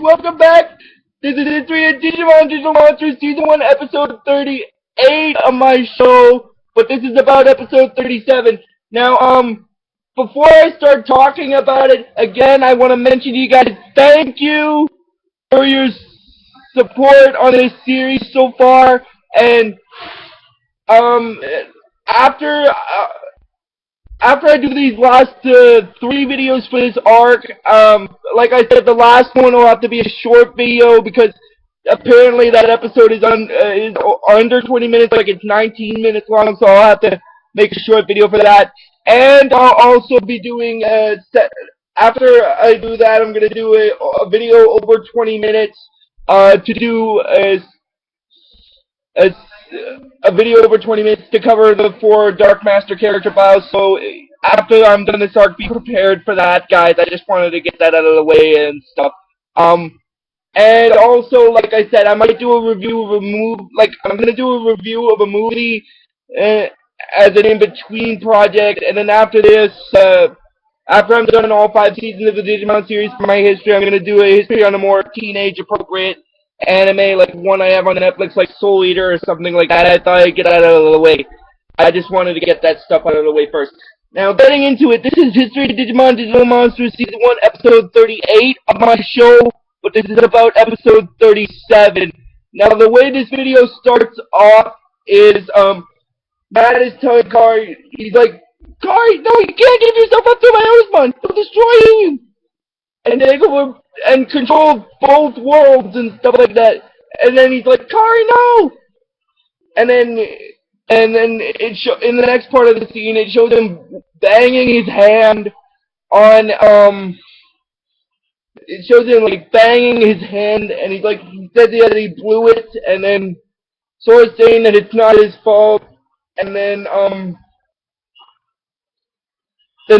welcome back. This is History of Digimon Digital Monsters Season 1, Episode 38 of my show, but this is about Episode 37. Now, before I start talking about it, again, I want to mention to you guys, thank you for your support on this series so far, and, um, after, uh, after I do these last three videos for this arc, like I said, the last one will have to be a short video because apparently that episode is under 20 minutes, like it's 19 minutes long, so I'll have to make a short video for that. And I'll also be doing after I do that, I'm gonna do a video over 20 minutes to do a, a video over 20 minutes to cover the 4 Dark Master character files. So after I'm done this arc, be prepared for that, guys. I just wanted to get that out of the way and stuff. And also, like I said, I might do a review of a movie. Like I'm gonna do a review of a movie as an in-between project, and then after this, after I'm done all 5 seasons of the Digimon series for my history, I'm gonna do a history on a more teenage-appropriate anime, like one I have on Netflix, like Soul Eater or something like that. I thought I'd get that out of the way. I just wanted to get that stuff out of the way first. Now, getting into it, this is History of Digimon Digital Monsters Season 1, Episode 38 of my show, but this is about Episode 37. Now, the way this video starts off is, Matt is telling Kari, he's like, Kari, no, you can't give yourself up to my Osmond! They'll destroy you! And they go and control both worlds and stuff like that. And then he's like, Kari, no! And then in the next part of the scene, it shows him banging his hand on, it shows him, like, banging his hand, and he's like, he said that he blew it, and then Sora's saying that it's not his fault, and then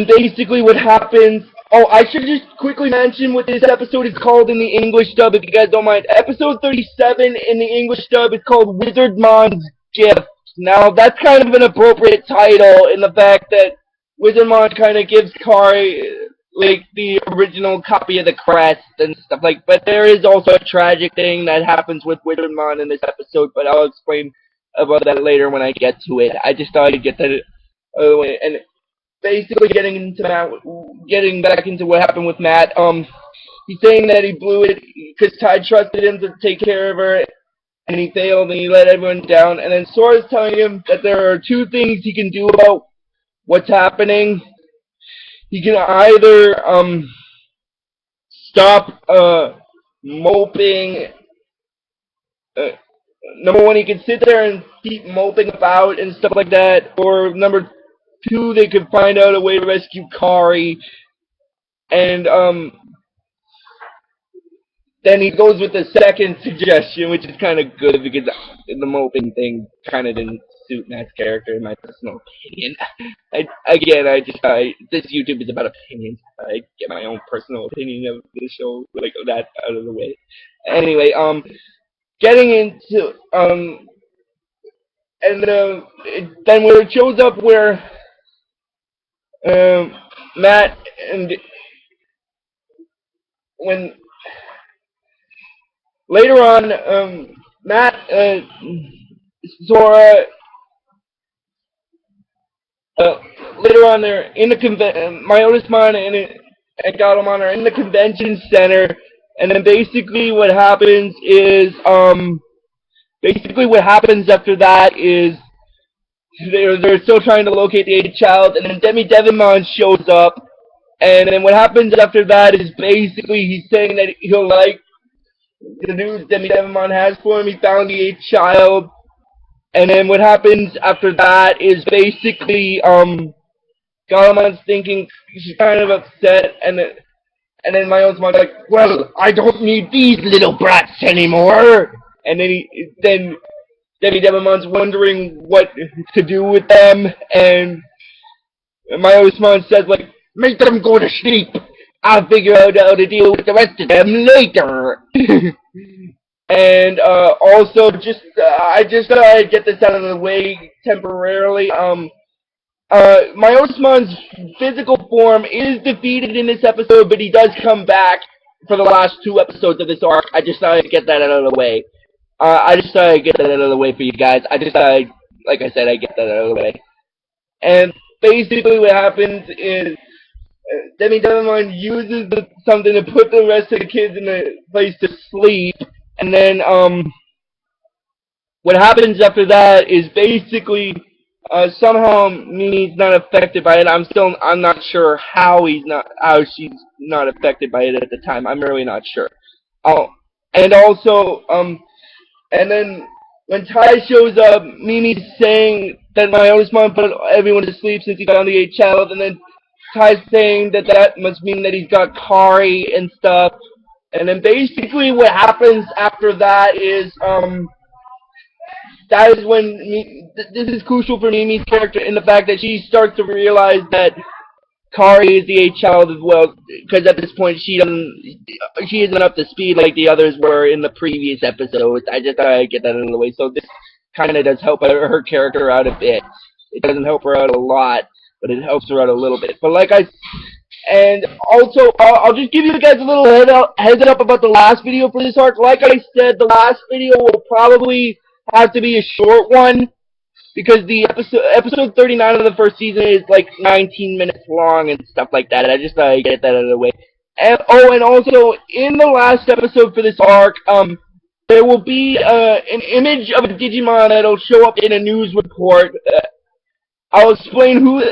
basically what happens. Oh, I should just quickly mention what this episode is called in the English dub, if you guys don't mind. Episode 37 in the English dub is called Wizardmon's Gift. Now, that's kind of an appropriate title in the fact that Wizardmon kind of gives Kari, like, the original copy of the crest and stuff like. But there is also a tragic thing that happens with Wizardmon in this episode, but I'll explain about that later when I get to it. I just thought I'd get that out of the way. And basically getting back into what happened with Matt, he's saying that he blew it because Ty trusted him to take care of her, and he failed, and he let everyone down. And then Sora's telling him that there are 2 things he can do about what's happening. He can either, stop, moping. Number 1, he can sit there and keep moping about and stuff like that, or number 2, they could find out a way to rescue Kari, and then he goes with the second suggestion, which is kind of good because the moping thing kind of didn't suit Matt's character, in my personal opinion. This YouTube is about opinions. I get my own personal opinion of the show, like that out of the way. Anyway, getting into then where it shows up where Matt and when later on Matt, Zora, later on they're in the Myotismon and Gatomon are in the convention center, and then basically what happens after that is they're still trying to locate the 8th child, and then Devimon shows up, and then what happens after that is basically he's saying that he'll like the news Devimon has for him. He found the 8th child, and then what happens after that is basically Galamon's thinking she's kind of upset, and then my own mom's like, well, I don't need these little brats anymore, and then Devimon's wondering what to do with them, and my Osmon says, like, make them go to sleep. I'll figure out how to deal with the rest of them later. And also, I just thought I'd get this out of the way temporarily. My Osmon's physical form is defeated in this episode, but he does come back for the last 2 episodes of this arc. I just thought I'd get that out of the way. I just thought I'd get that out of the way for you guys. I just thought, like I said, I'd get that out of the way. And basically what happens is Digimon uses something to put the rest of the kids in a place to sleep, and then what happens after that is basically somehow Mimi's not affected by it. I'm not sure how she's not affected by it at the time. I'm really not sure. Oh, and also and then when Tai shows up, Mimi's saying that my oldest mom put everyone to sleep since he found the 8th child, and then Tai's saying that that must mean that he's got Kari and stuff. And then basically what happens after that is that is when this is crucial for Mimi's character in the fact that she starts to realize that Kari is the 8th child as well, because at this point she isn't up to speed like the others were in the previous episodes. I just thought I'd get that out of the way. So this kind of does help her character out a bit. It doesn't help her out a lot, but it helps her out a little bit. But and also, I'll just give you guys a little heads up about the last video for this arc. Like I said, the last video will probably have to be a short one, because the episode 39 of the first season is like 19 minutes long and stuff like that. I just thought I'd get that out of the way. And and also in the last episode for this arc, there will be an image of a Digimon that'll show up in a news report. I'll explain who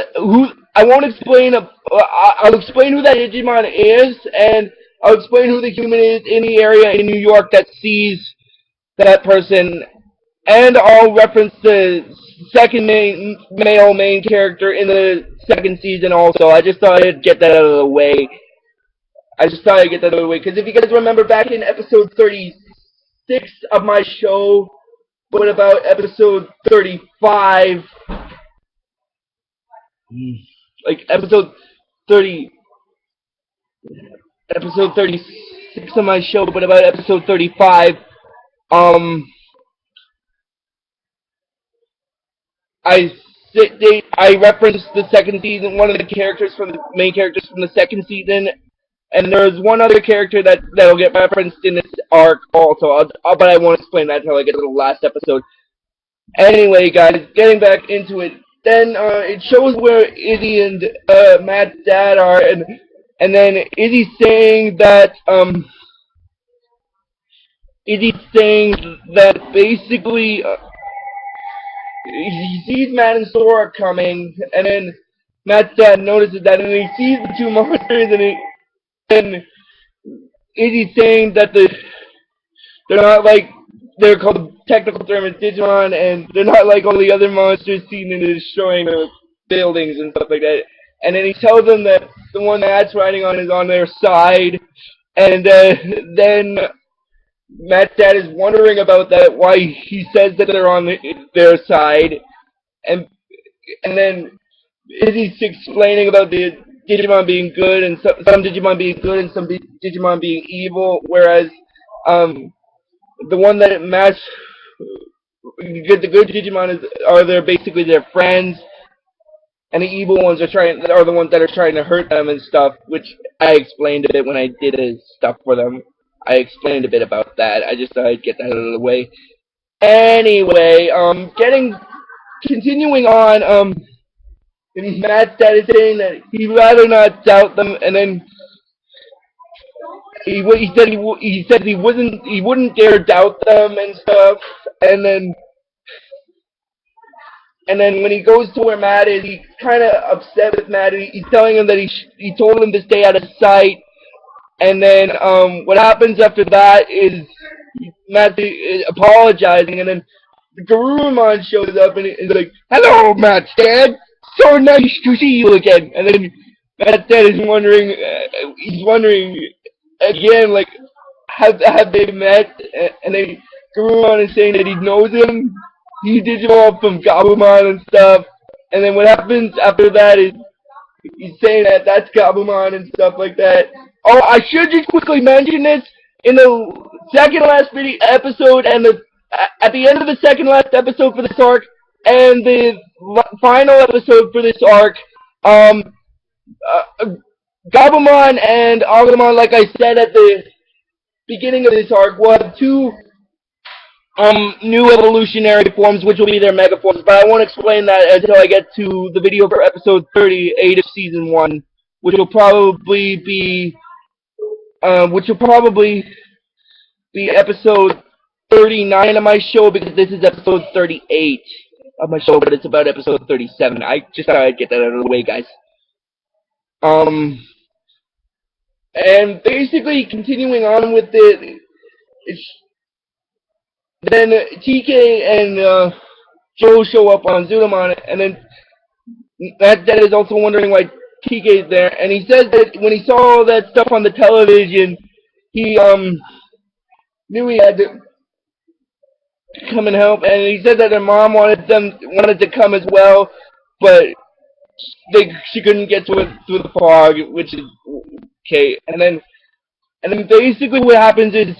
I won't explain. I'll explain who that Digimon is, and I'll explain who the human is in the area in New York that sees that person, and I'll reference the second male main character in the second season also. I just thought I'd get that out of the way. Because if you guys remember back in episode 36 of my show, what about episode 35? Like episode 36 of my show, but about episode 35, I referenced the second season, one of the main characters from the second season, and there's one other character that'll get referenced in this arc also, but I won't explain that until I get to the last episode. Anyway, guys, getting back into it, then it shows where Izzy and Matt's dad are, and then Izzy's saying that basically he sees Matt and Sora coming, and then Matt's dad notices that, and he sees the two monsters, and Izzy's saying that they're not like, they're called, technical term is Digimon, and they're not like all the other monsters seen in destroying the buildings and stuff like that. And then he tells them that the one Matt's riding on is on their side, and then Matt's dad is wondering about that, why he says that they're on their side, and then Izzy's explaining about the Digimon being good, and some Digimon being good, and some Digimon being evil, whereas the one that Matt's the good Digimon are basically their friends, and the evil ones are the ones that are trying to hurt them and stuff, which I explained a bit when I did stuff for them. I explained a bit about that. I just thought I'd get that out of the way. Anyway, continuing on, Matt's dad is saying that he'd rather not doubt them, and then he said he wouldn't dare doubt them and stuff, and then when he goes to where Matt is, he's kind of upset with Matt. He's telling him that he told him to stay out of sight. And then what happens after that is Matt apologizing, and then Garurumon shows up and is like, "Hello, Matt's dad. So nice to see you again." And then Matt's dad is wondering, again, like, have they met? And then Garurumon is saying that he knows him. He Digimon from Gabumon and stuff. And then what happens after that is he's saying that that's Gabumon and stuff like that. Oh, I should just quickly mention this. In the second last episode, and at the end of the second last episode for this arc, and the final episode for this arc, Gabumon and Agumon, like I said at the beginning of this arc, we'll have two new evolutionary forms, which will be their mega forms. But I won't explain that until I get to the video for episode 38 of season 1, which will probably be episode 39 of my show, because this is episode 38 of my show, but it's about episode 37. I just thought I'd get that out of the way, guys. And basically continuing on with it, then TK and Joe show up on Wizardmon, and then that is also wondering why TK is there, and he says that when he saw all that stuff on the television, he knew he had to come and help, and he said that their mom wanted to come as well, but she couldn't get to it through the fog, which is okay. And then basically what happens is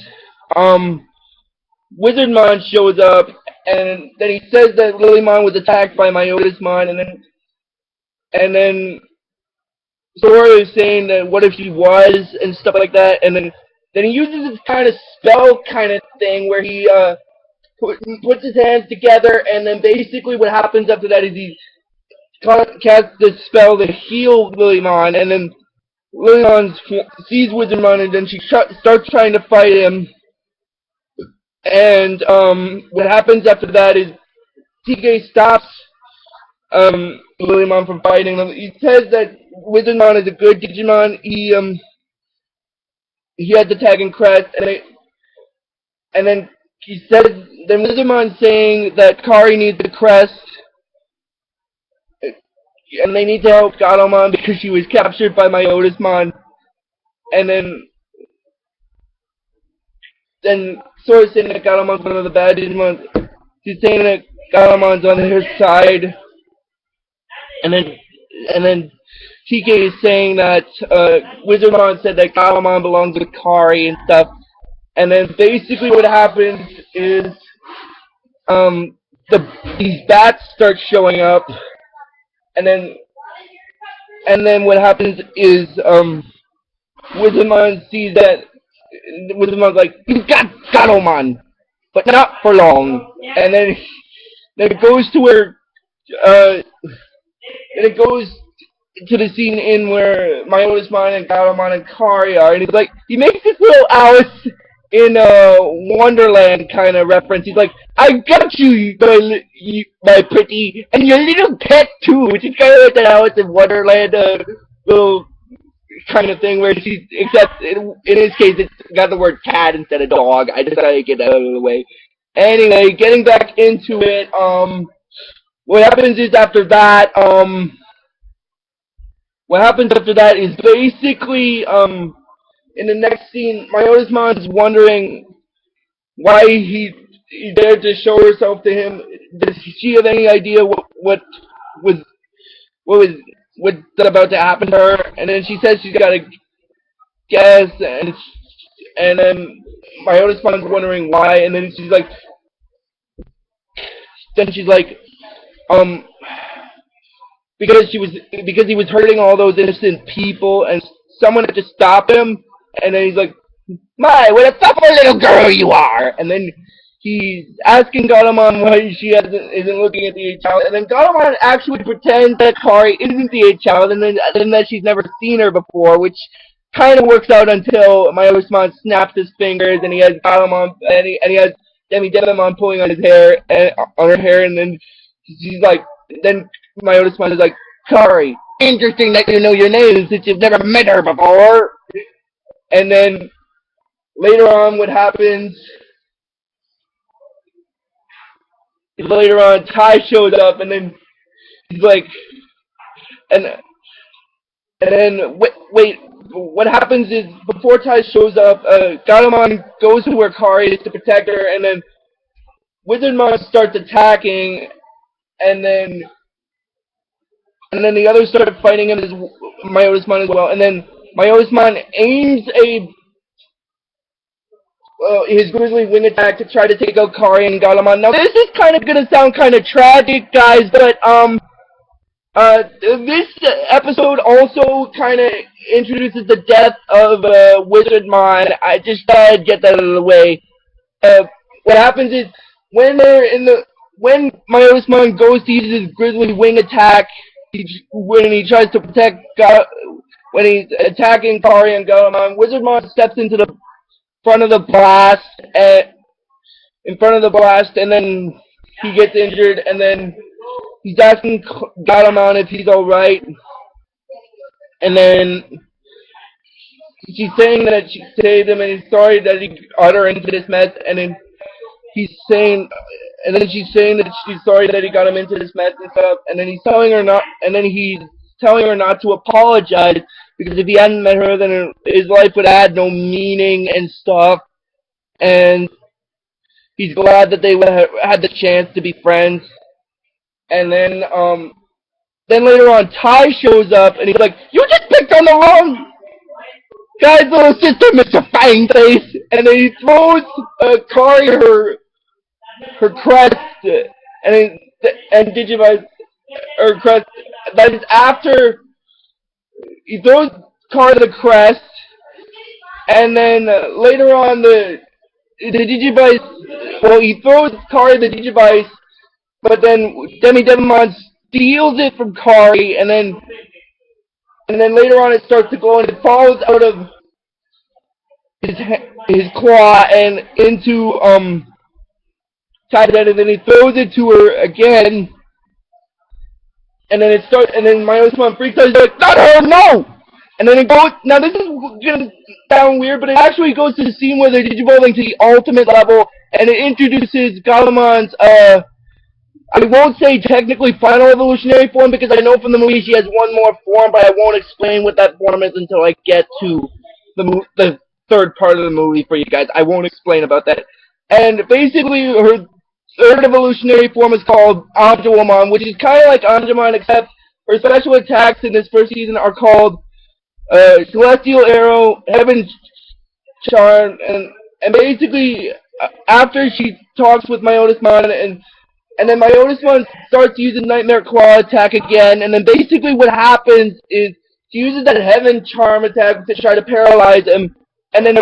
Wizardmon shows up, and then he says that Lilymon was attacked by Wizardmon, and then Sora is saying that what if she was, and stuff like that, and then he uses this kind of spell kind of thing where he puts his hands together, and then basically what happens after that is he casts this spell to heal Lilymon, and then Lilymon sees Wizardmon, and then she starts trying to fight him. And what happens after that is TK stops Lilymon from fighting him. He says that Wizardmon is a good Digimon. He had the tag and crest, and then he says, then Wizardmon saying that Kari needs the crest, and they need to help Gatomon because she was captured by Wizardmon, and then Sora's saying that Gatomon's one of the bad Digimon. She's saying that Gatomon's on his side, and then TK is saying that Wizardmon said that Gatomon belongs with Kari and stuff. And then basically what happens is these bats start showing up, and then what happens is Wizardmon sees that Wizardmon's like, he's got Gatomon, but not for long. And then it goes to where it goes to the scene in where Wizardmon and Gatomon and Kari are, and he's like, he makes this little Alice in Wonderland kind of reference. He's like, I got you, my pretty, and your little pet too, which is kind of like that Alice in Wonderland little kind of thing, where she's, except in his case it's got the word cat instead of dog. I just gotta get that out of the way. Anyway, getting back into it, what happens after that is basically, in the next scene, Wizardmon's wondering why he dared to show herself to him. Does she have any idea what's about to happen to her? And then she says she's got to guess, and then Wizardmon's wondering why, and then she's like, because he was hurting all those innocent people, and someone had to stop him. And then he's like, my, what a thoughtful little girl you are! And then he's asking Gatomon why she isn't looking at the 8th child. And then Gatomon actually pretends that Kari isn't the 8th child, and then that she's never seen her before, which kind of works out until Wizardmon snaps his fingers, and he has Gatomon, and he has Demon pulling on his hair, on her hair, and then she's like, then Wizardmon is like, Kari, interesting that you know your name since you've never met her before. And then later on, what happens is later on, Ty shows up, and then he's like, and then wait, what happens is before Ty shows up, Gatomon goes to where Kari is to protect her, and then Wizardmon starts attacking, and then the others start fighting him, Wizardmon as well, and then Wizardmon aims his Grizzly Wing attack to try to take out Kari and Gatomon. Now this is kind of going to sound kind of tragic, guys, but This episode also kind of introduces the death of Wizardmon. I just thought I'd get that out of the way. Uh, what happens is when they're in the when Myosmon goes to use his Grizzly Wing attack, when he tries to protect when he's attacking Kari and Galamon, Wizardmon steps into the front of the blast, in front of the blast, and then he gets injured, and then he's asking Galamon if he's all right, and then she's saying that she saved him, and he's sorry that he got her into this mess, and then he's saying, and then she's saying that she's sorry that he got him into this mess and stuff, and then he's telling her not to apologize because if he hadn't met her, then his life would have had no meaning and stuff, and he's glad that they would have had the chance to be friends, and then later on, Ty shows up, and he's like, "You just picked on the wrong guy's little sister, Mr. Fangface!" And then he throws Kari her crest, and Digivice her crest. That is after he throws Kari the crest, and then later on the Digivice. Well, he throws Kari the Digivice, but then Digimon steals it from Kari, and then later on it starts to glow, and it falls out of his claw and into Ty's head, and then he throws it to her again, and then Myosmon freaks out. He's like, "Not her, no!" And then it goes. Now this is gonna sound weird, but it actually goes to the scene where they're digivolving to the ultimate level, and it introduces Galamon's I won't say technically final evolutionary form because I know from the movie she has one more form, but I won't explain what that form is until I get to the third part of the movie for you guys. I won't explain about that. And basically, her third evolutionary form is called Angewomon, which is kind of like Angewomon, except her special attacks in this first season are called Celestial Arrow, Heaven's Charm, and basically after she talks with Myosmon and then Myosmon starts using Nightmare Claw attack again, and then basically what happens is she uses that Heaven Charm attack to try to paralyze him, and then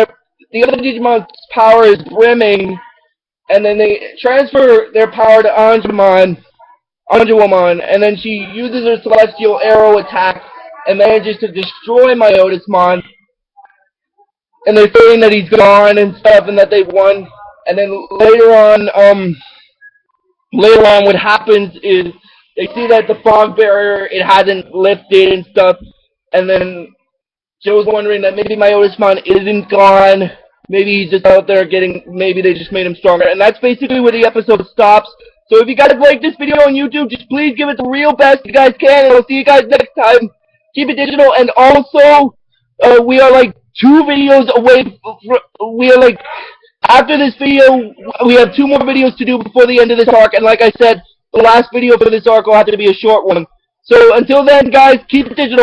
the other Digimon's power is brimming, and then they transfer their power to Angewomon, and then she uses her Celestial Arrow attack and manages to destroy Myosmon, and they're saying that he's gone and stuff, and that they've won, and then later on, what happens is they see that the fog barrier, it hasn't lifted and stuff, and then Joe's wondering that maybe Myosmon isn't gone, maybe he's just out there maybe they just made him stronger, and that's basically where the episode stops. So if you guys like this video on YouTube, just please give it the real best you guys can, and I'll see you guys next time. Keep it digital, and also, we are like 2 videos away, after this video, we have 2 more videos to do before the end of this arc, and like I said, the last video for this arc will have to be a short one. So until then, guys, keep it digital.